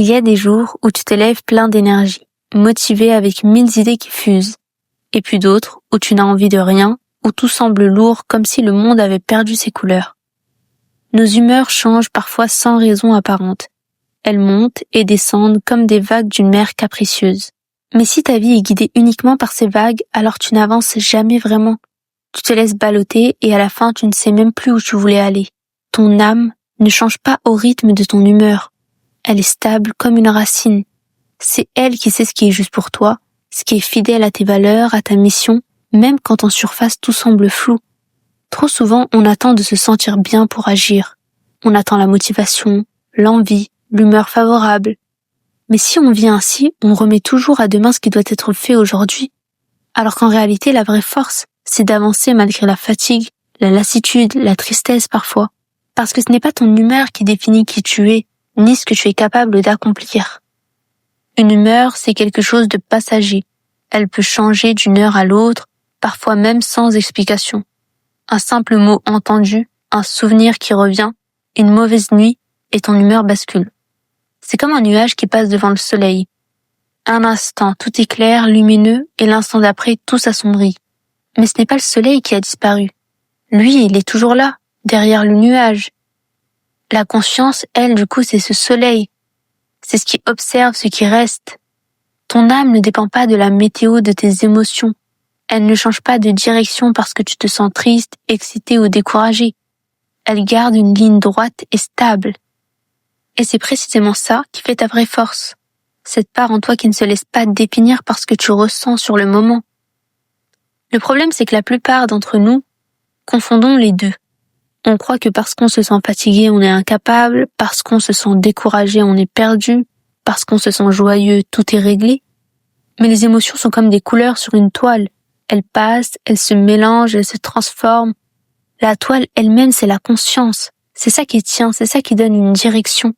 Il y a des jours où tu te lèves plein d'énergie, motivé avec 1000 idées qui fusent. Et puis d'autres où tu n'as envie de rien, où tout semble lourd comme si le monde avait perdu ses couleurs. Nos humeurs changent parfois sans raison apparente. Elles montent et descendent comme des vagues d'une mer capricieuse. Mais si ta vie est guidée uniquement par ces vagues, alors tu n'avances jamais vraiment. Tu te laisses balloter et à la fin tu ne sais même plus où tu voulais aller. Ton âme ne change pas au rythme de ton humeur. Elle est stable comme une racine. C'est elle qui sait ce qui est juste pour toi, ce qui est fidèle à tes valeurs, à ta mission, même quand en surface tout semble flou. Trop souvent, on attend de se sentir bien pour agir. On attend la motivation, l'envie, l'humeur favorable. Mais si on vit ainsi, on remet toujours à demain ce qui doit être fait aujourd'hui. Alors qu'en réalité, la vraie force, c'est d'avancer malgré la fatigue, la lassitude, la tristesse parfois. Parce que ce n'est pas ton humeur qui définit qui tu es, ni ce que tu es capable d'accomplir. Une humeur, c'est quelque chose de passager. Elle peut changer d'une heure à l'autre, parfois même sans explication. Un simple mot entendu, un souvenir qui revient, une mauvaise nuit, et ton humeur bascule. C'est comme un nuage qui passe devant le soleil. Un instant, tout est clair, lumineux, et l'instant d'après, tout s'assombrit. Mais ce n'est pas le soleil qui a disparu. Lui, il est toujours là, derrière le nuage. La conscience, elle, du coup, c'est ce soleil. C'est ce qui observe ce qui reste. Ton âme ne dépend pas de la météo de tes émotions. Elle ne change pas de direction parce que tu te sens triste, excité ou découragé. Elle garde une ligne droite et stable. Et c'est précisément ça qui fait ta vraie force. Cette part en toi qui ne se laisse pas définir par ce que tu ressens sur le moment. Le problème, c'est que la plupart d'entre nous confondons les deux. On croit que parce qu'on se sent fatigué, on est incapable, parce qu'on se sent découragé, on est perdu, parce qu'on se sent joyeux, tout est réglé. Mais les émotions sont comme des couleurs sur une toile. Elles passent, elles se mélangent, elles se transforment. La toile elle-même, c'est la conscience. C'est ça qui tient, c'est ça qui donne une direction.